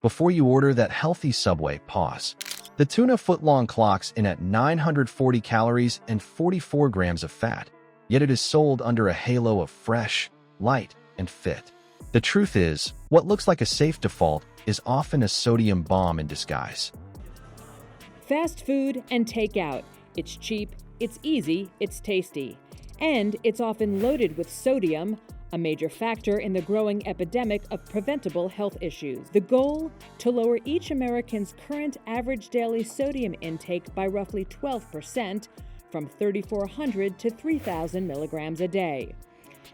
Before you order that healthy Subway, pause. The tuna footlong clocks in at 940 calories and 44 grams of fat, yet it is sold under a halo of fresh, light, and fit. The truth is, what looks like a safe default is often a sodium bomb in disguise. Fast food and takeout. It's cheap, it's easy, it's tasty. And it's often loaded with sodium, a major factor in the growing epidemic of preventable health issues. The goal? To lower each American's current average daily sodium intake by roughly 12%, from 3,400 to 3,000 milligrams a day.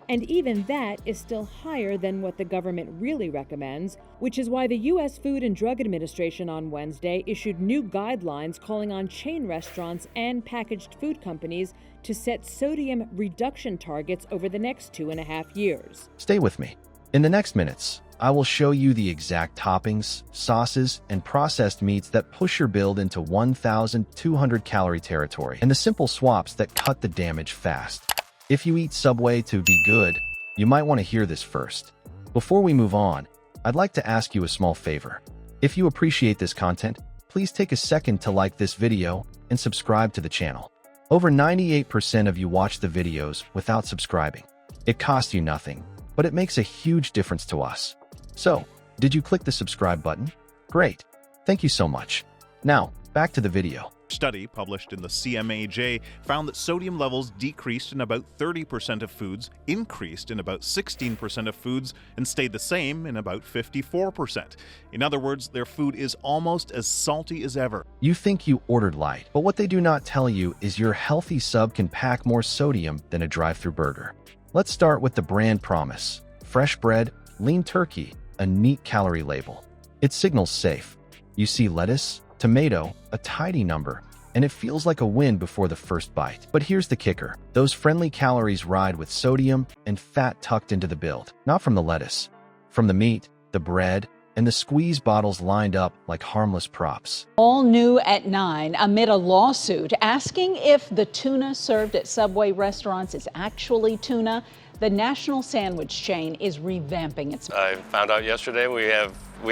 And even that is still higher than what the government really recommends, which is why the U.S. Food and Drug Administration on Wednesday issued new guidelines calling on chain restaurants and packaged food companies to set sodium reduction targets over the next 2.5 years. Stay with me. In the next minutes, I will show you the exact toppings, sauces, and processed meats that push your build into 1,200 calorie territory, and the simple swaps that cut the damage fast. If you eat Subway to be good, you might want to hear this first. Before we move on, I'd like to ask you a small favor. If you appreciate this content, please take a second to like this video and subscribe to the channel. Over 98% of you watch the videos without subscribing. It costs you nothing, but it makes a huge difference to us. So, did you click the subscribe button? Great. Thank you so much. Now, back to the video. Study published in the CMAJ found that sodium levels decreased in about 30% of foods, increased in about 16% of foods, and stayed the same in about 54%. In other words, their food is almost as salty as ever. You think you ordered light, but what they do not tell you is your healthy sub can pack more sodium than a drive-thru burger. Let's start with the brand promise. Fresh bread, lean turkey, a neat calorie label. It signals safe. You see lettuce, tomato, a tidy number, and it feels like a win before the first bite. But here's the kicker. Those friendly calories ride with sodium and fat tucked into the build. Not from the lettuce. From the meat, the bread, and the squeeze bottles lined up like harmless props. All new at 9 amid a lawsuit asking if the tuna served at Subway restaurants is actually tuna. The national sandwich chain is revamping its... I found out yesterday we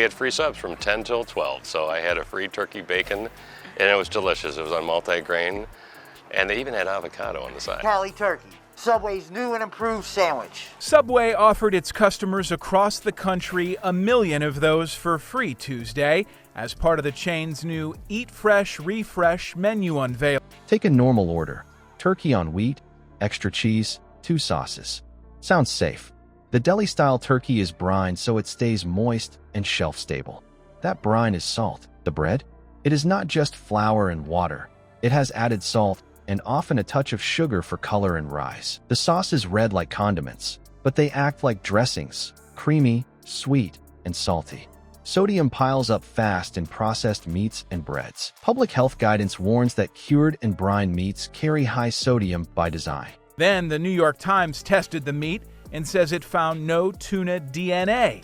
had free subs from 10 till 12, so I had a free turkey bacon, and it was delicious. It was on multi-grain, and they even had avocado on the side. Cali Turkey, Subway's new and improved sandwich. Subway offered its customers across the country 1 million of those for free Tuesday as part of the chain's new Eat Fresh, Refresh menu unveil. Take a normal order. Turkey on wheat, extra cheese, 2 sauces. Sounds safe. The deli-style turkey is brined so it stays moist and shelf-stable. That brine is salt. The bread? It is not just flour and water. It has added salt and often a touch of sugar for color and rise. The sauce is red like condiments, but they act like dressings, creamy, sweet, and salty. Sodium piles up fast in processed meats and breads. Public health guidance warns that cured and brined meats carry high sodium by design. Then the New York Times tested the meat and says it found no tuna DNA.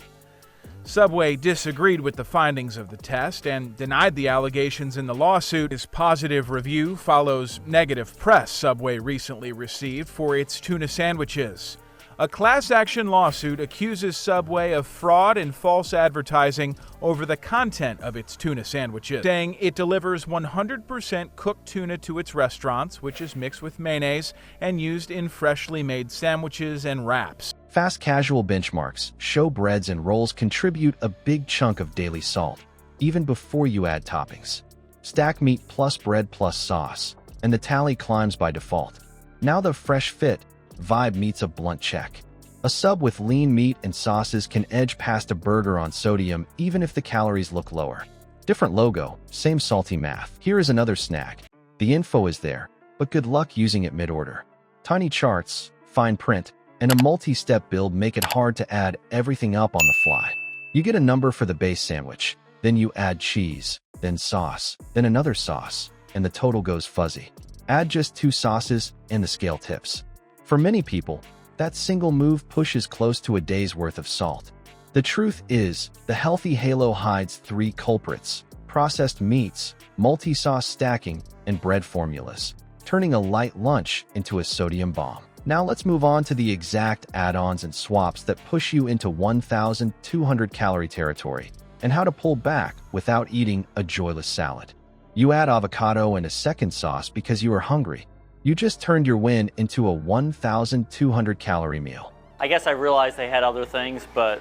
Subway disagreed with the findings of the test and denied the allegations in the lawsuit. Its positive review follows negative press Subway recently received for its tuna sandwiches. A class action lawsuit accuses Subway of fraud and false advertising over the content of its tuna sandwiches, saying it delivers 100% cooked tuna to its restaurants, which is mixed with mayonnaise and used in freshly made sandwiches and wraps. Fast casual benchmarks show breads and rolls contribute a big chunk of daily salt, even before you add toppings. Stack meat plus bread plus sauce, and the tally climbs by default. Now the fresh fit vibe meets a blunt check. A sub with lean meat and sauces can edge past a burger on sodium even if the calories look lower. Different logo, same salty math. Here is another snag. The info is there, but good luck using it mid-order. Tiny charts, fine print, and a multi-step build make it hard to add everything up on the fly. You get a number for the base sandwich, then you add cheese, then sauce, then another sauce, and the total goes fuzzy. Add just 2 sauces and the scale tips. For many people, that single move pushes close to a day's worth of salt. The truth is, the healthy halo hides 3 culprits: processed meats, multi-sauce stacking, and bread formulas, turning a light lunch into a sodium bomb. Now let's move on to the exact add-ons and swaps that push you into 1,200 calorie territory. and how to pull back without eating a joyless salad. You add avocado and a second sauce because you are hungry. You just turned your win into a 1,200-calorie meal. I guess I realized they had other things, but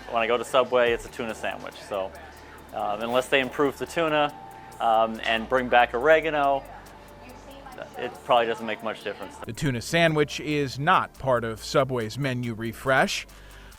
when I go to Subway, it's a tuna sandwich. So unless they improve the tuna and bring back oregano, it probably doesn't make much difference. The tuna sandwich is not part of Subway's menu refresh.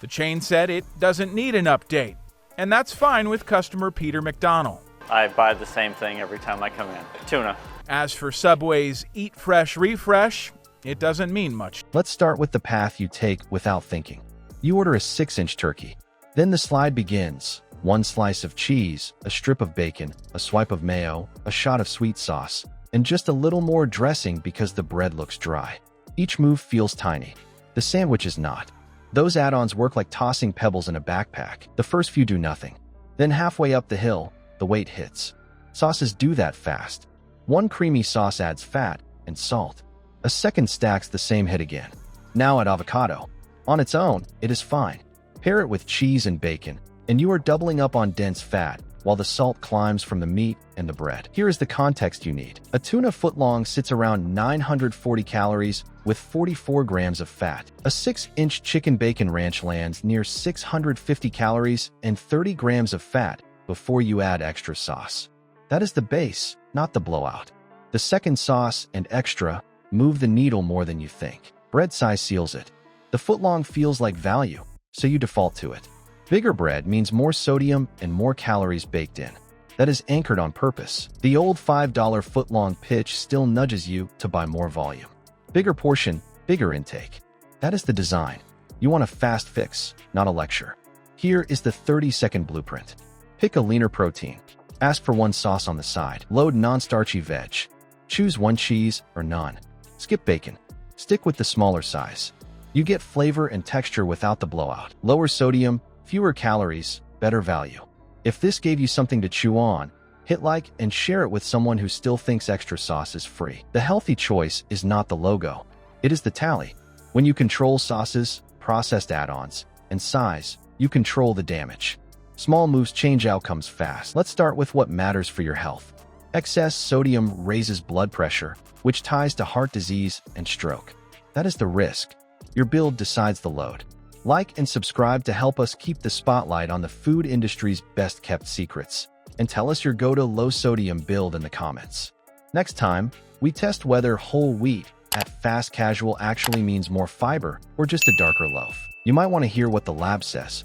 The chain said it doesn't need an update, and that's fine with customer Peter McDonald. I buy the same thing every time I come in. Tuna. As for Subway's Eat Fresh refresh, it doesn't mean much. Let's start with the path you take without thinking. You order a 6-inch turkey. Then the slide begins. 1 slice of cheese, a strip of bacon, a swipe of mayo, a shot of sweet sauce, and just a little more dressing because the bread looks dry. Each move feels tiny. The sandwich is not. Those add-ons work like tossing pebbles in a backpack. The first few do nothing. Then halfway up the hill, the weight hits. Sauces do that fast. 1 creamy sauce adds fat and salt. A second stacks the same hit again. Now add avocado. On its own, it is fine. Pair it with cheese and bacon, and you are doubling up on dense fat, while the salt climbs from the meat and the bread. Here is the context you need. A tuna footlong sits around 940 calories with 44 grams of fat. A 6-inch chicken bacon ranch lands near 650 calories and 30 grams of fat before you add extra sauce. That is the base, not the blowout. The second sauce and extra move the needle more than you think. Bread size seals it. The footlong feels like value, so you default to it. Bigger bread means more sodium and more calories baked in. That is anchored on purpose. The old $5 footlong pitch still nudges you to buy more volume. Bigger portion, bigger intake. That is the design. You want a fast fix, not a lecture. Here is the 30-second blueprint. Pick a leaner protein. Ask for 1 sauce on the side. Load non-starchy veg. Choose 1 cheese or none. Skip bacon. Stick with the smaller size. You get flavor and texture without the blowout. Lower sodium, fewer calories, better value. If this gave you something to chew on, hit like and share it with someone who still thinks extra sauce is free. The healthy choice is not the logo. It is the tally. When you control sauces, processed add-ons, and size, you control the damage. Small moves change outcomes fast. Let's start with what matters for your health. Excess sodium raises blood pressure, which ties to heart disease and stroke. That is the risk. Your build decides the load. Like and subscribe to help us keep the spotlight on the food industry's best-kept secrets. And tell us your go-to low-sodium build in the comments. Next time, we test whether whole wheat at fast casual actually means more fiber or just a darker loaf. You might want to hear what the lab says.